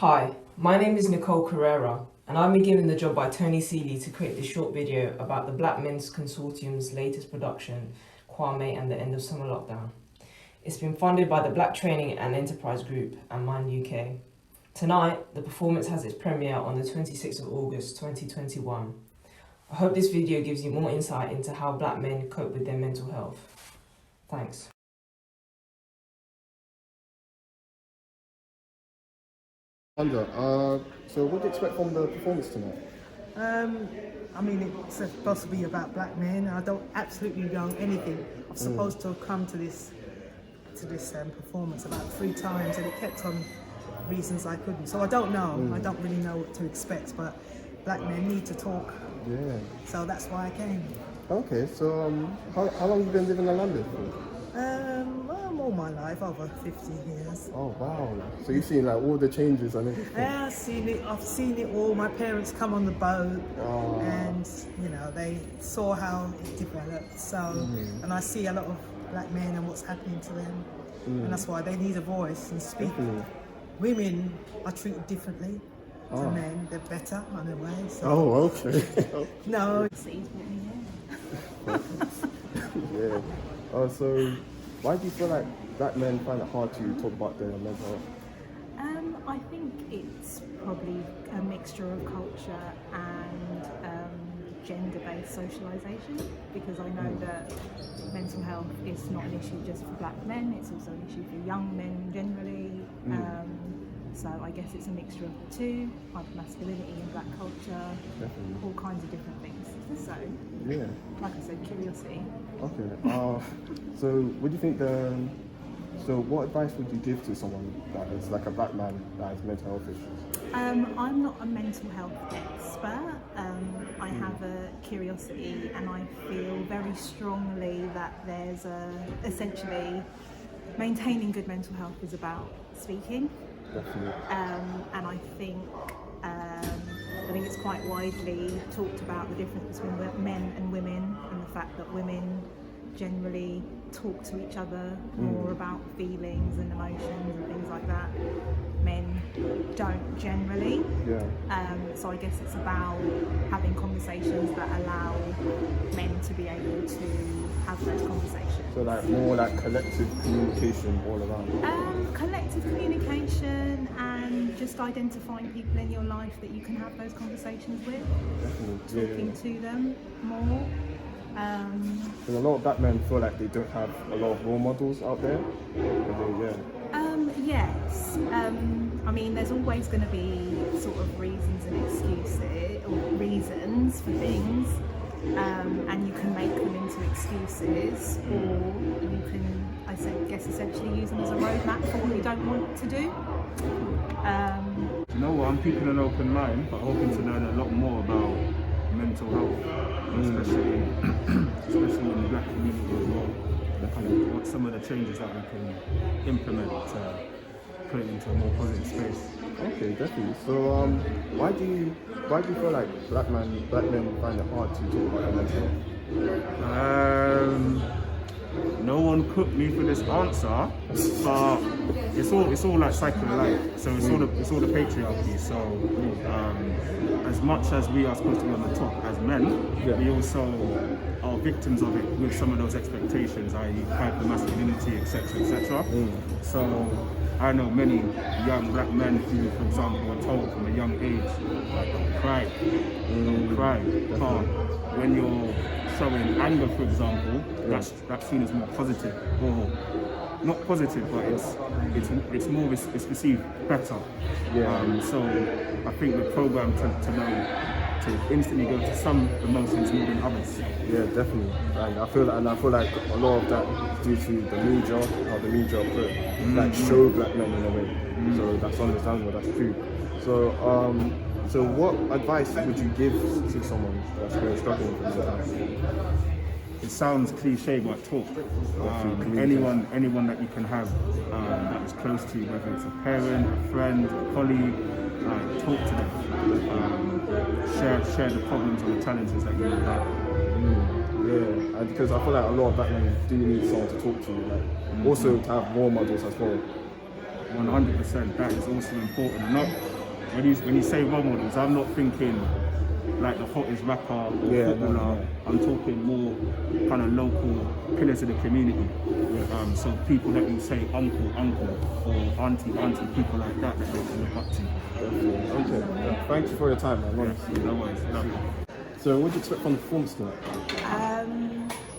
Hi, my name is Nicole Carrera, and I've been given the job by Tony Seeley to create this short video about the Black Men's Consortium's latest production, Kwame and the End of Summer Lockdown. It's been funded by the Black Training and Enterprise Group and Mind UK. Tonight, the performance has its premiere on the 26th of August 2021. I hope this video gives you more insight into how Black men cope with their mental health. Thanks. Sandra, so what do you expect from the performance tonight? I mean, it's supposed to be about black men. I don't absolutely know anything. I'm supposed to have come to this performance about 3 times, and it kept on reasons I couldn't. So I don't know. I don't really know what to expect, but black men need to talk. Yeah. So that's why I came. Okay, so how long have you been living in London for? All my life, over 50 years. Oh wow! So you've seen like all the changes and everything. Yeah, I've seen it all. My parents come on the boat, and you know they saw how it developed. So, and I see a lot of black men and what's happening to them, and that's why they need a voice and speak. Women are treated differently to men. They're better in a way. So. Oh, okay. No. Yeah. So why do you feel like black men find it hard to talk about their mental health? I think it's probably a mixture of culture and gender-based socialisation, because I know that mental health is not an issue just for black men, it's also an issue for young men generally. So I guess it's a mixture of the two, hyper-masculinity in black culture, all kinds of different things. So, yeah, like I said, curiosity. Okay. So what do you think so what advice would you give to someone that is like a black man that has mental health issues? I'm not a mental health expert. I have a curiosity, and I feel very strongly that there's essentially maintaining good mental health is about speaking. Definitely. And I think it's quite widely talked about the difference between men and women, and the fact that women generally talk to each other more about feelings and emotions and things like that. Men don't generally. Yeah. So I guess it's about having conversations that allow men to be able to have those conversations. So like more like collective communication all around. Collective communication and just identifying people in your life that you can have those conversations with. Definitely. Talking to them more. Because a lot of black men feel like they don't have a lot of role models out there. Yes. I mean, there's always going to be sort of reasons and excuses, or reasons for things, and you can make them into excuses, or you can, I guess, essentially use them as a roadmap for what you don't want to do. You know what? I'm keeping an open mind, but hoping to learn a lot more about mental health, especially in the black community as well. And what some of the changes that we can implement to put it into a more positive space. Okay, definitely. So, why do you feel like black men find it hard to talk about their mental health? No one cooked me for this answer, but it's all like cycle of life. So it's all the patriarchy. So as much as we are supposed to be on the top as men, we also are victims of it with some of those expectations, i.e. hyper-masculinity, etc., etc. So I know many young black men who, for example, were told from a young age, like, don't cry. But when you're showing anger, for example, that's seen as more positive, or not positive, but it's perceived better. So I think we're programmed to know to instantly go to some emotions more than others. Yeah, definitely. And I feel like a lot of that is due to the media, how the media put like show black men in a way. So that's understandable. That's true. So what advice would you give to someone that's really struggling with mental health? It sounds cliche, but talk. Anyone that you can have that is close to you, whether it's a parent, a friend, a colleague, talk to them. Share the problems or the challenges that you have. Yeah, and because I feel like a lot of black men do need someone to talk to, like also to have role models as well. 100%, that is also important. when you say role models, I'm not thinking like the hottest rapper or footballer. No. I'm talking more kind of local pillars of the community. So people that you say uncle, or auntie, people like that they look up to. Okay. Yeah. Thank you for your time, man. Honestly. No worries. No. So, what do you expect from the performance tonight?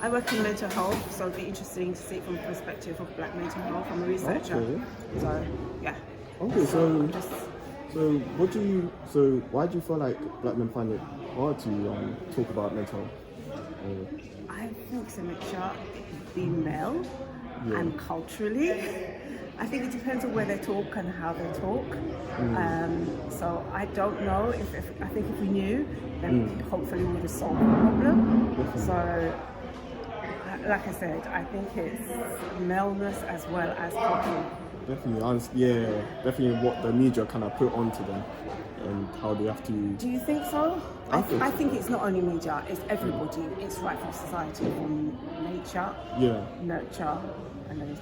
I work in mental health, so it'd be interesting to see it from the perspective of Black mental health. I'm a researcher, Okay. so yeah. Okay, so why do you feel like Black men find it hard to talk about mental health? I think it's a mixture, being male and culturally. I think it depends on where they talk and how they talk. So I don't know if I think if we knew, then hopefully we would have solved the problem. So, like I said, I think it's maleness as well as cultural. Definitely what the media kind of put onto them and how they have to. Do you think so? I I think it's not only media, it's everybody. It's right from society, from nature, nurture, and then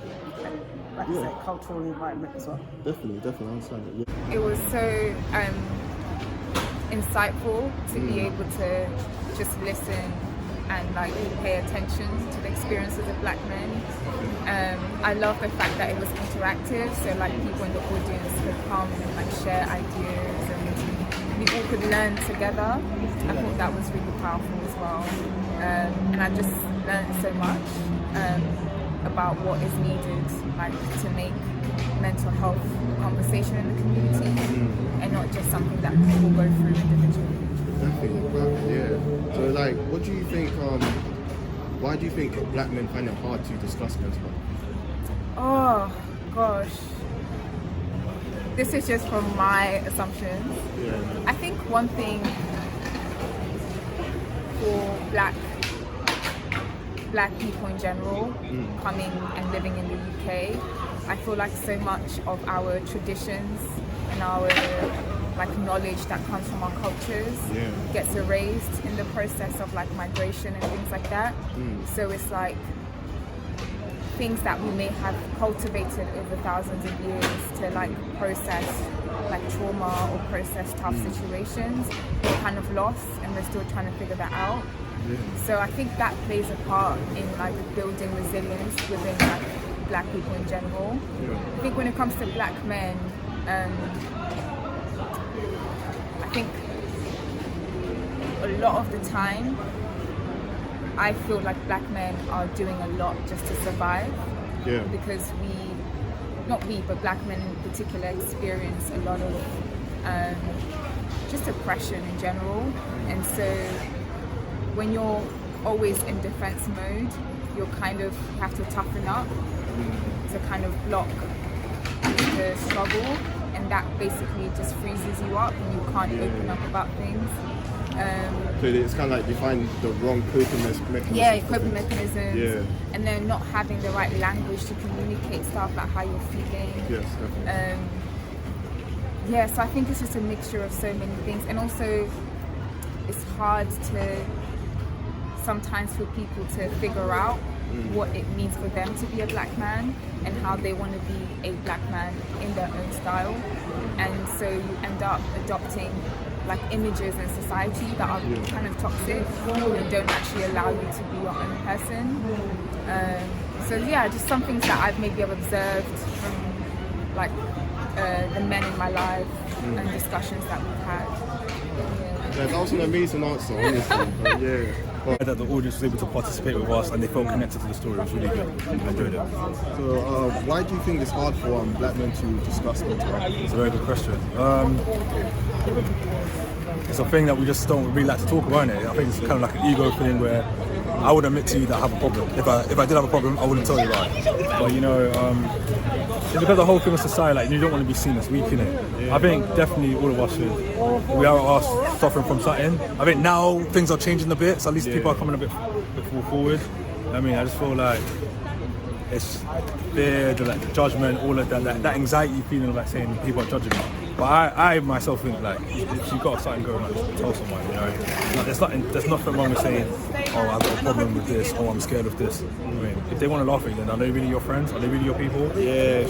like I said, cultural environment as well. Definitely, I understand it. It was so insightful to be able to just listen and like pay attention to the experiences of Black men. I love the fact that it was interactive, so like people in the audience could come and like share ideas and we all could learn together. I thought that was really powerful as well. And I just learned so much about what is needed like to make mental health a conversation in the community and not just something that people go through individually. Yeah. So like, what do you think, why do you think Black men find it hard to discuss mental health? Oh gosh, this is just from my assumptions. I think one thing for black people in general coming and living in the UK, I feel like so much of our traditions and our like knowledge that comes from our cultures gets erased in the process of like migration and things like that. So it's like things that we may have cultivated over thousands of years to like process like trauma or process tough situations, we're kind of lost and we're still trying to figure that out. So I think that plays a part in like building resilience within like Black people in general. I think when it comes to Black men, I think a lot of the time I feel like Black men are doing a lot just to survive. Because but Black men in particular experience a lot of just oppression in general. And so when you're always in defense mode, you have to toughen up to kind of block the struggle, and that basically just freezes you up and you can't open up about things. So it's kind of like you find the wrong coping mechanisms. Yeah, coping mechanisms. And then not having the right language to communicate stuff about how you're feeling. Yes, definitely. So I think it's just a mixture of so many things, and also it's hard to sometimes for people to figure out what it means for them to be a Black man and how they want to be a Black man in their own style. And so you end up adopting like images in society that are kind of toxic and don't actually allow you to be your own person. Just some things that I've maybe observed from like the men in my life and discussions that we've had. That was an amazing answer, honestly. That the audience was able to participate with us and they felt connected to the story. It was really good. I enjoyed it. So, why do you think it's hard for Black men to discuss mental health? It's a very good question. It's a thing that we just don't really like to talk about, innit? I think it's kind of like an ego thing where I would admit to you that I have a problem. If I did have a problem, I wouldn't tell you about it. But it's because the whole thing of society, like you don't want to be seen as weak, innit? I think definitely all of us we are suffering from something. I think now things are changing a bit, so at least people are coming a bit more forward. I mean, I just feel like it's fear, the judgment, all of that anxiety feeling of like saying people are judging me. But I myself think like if you've got something going on, just tell someone, Like, there's nothing wrong with saying, oh, I've got a problem with this, oh, I'm scared of this. I mean, if they want to laugh at you, then are they really your friends? Are they really your people? Yeah.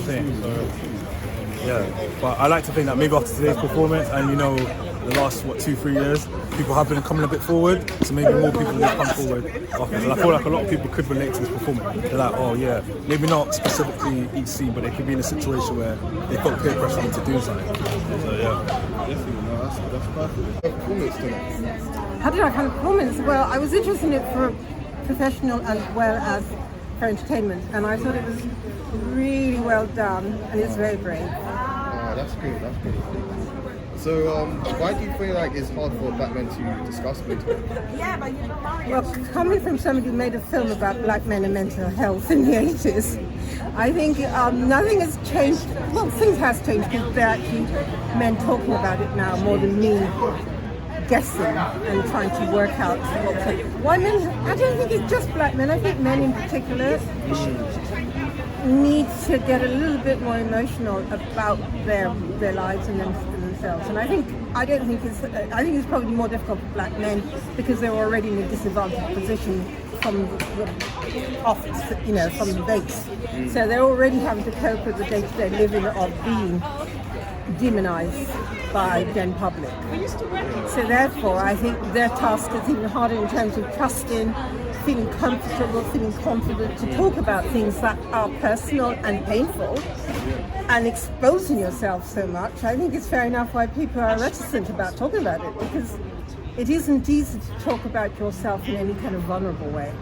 Yeah, but I like to think that maybe after today's performance and you know the last 2-3 years, people have been coming a bit forward, so maybe more people will come forward after. And I feel like a lot of people could relate to this performance. They're like, oh yeah, maybe not specifically each scene, but they could be in a situation where they felt peer pressure to do something. So yeah. Definitely, no, that's perfect. Performance tonight. How did I find the performance? Well, I was interested in it for professional as well as for entertainment, and I thought it was really well done, and it's very brave. Ah, that's good. That's good. So, why do you feel like it's hard for black men to discuss mental health? Well, coming from somebody who made a film about black men and mental health in the 80s, I think nothing has changed. Well, things has changed because there are actually men talking about it now more than me guessing and trying to work out why men. I don't think it's just black men. I think men in particular need to get a little bit more emotional about their lives and themselves. And I think it's probably more difficult for black men because they're already in a disadvantaged position from the office, you know, from the base. So they're already having to cope with the day-to-day living of being demonized by gen public. So therefore, I think their task is even harder in terms of trusting, feeling comfortable, feeling confident to talk about things that are personal and painful, and exposing yourself so much. I think it's fair enough why people are reticent about talking about it, because it isn't easy to talk about yourself in any kind of vulnerable way.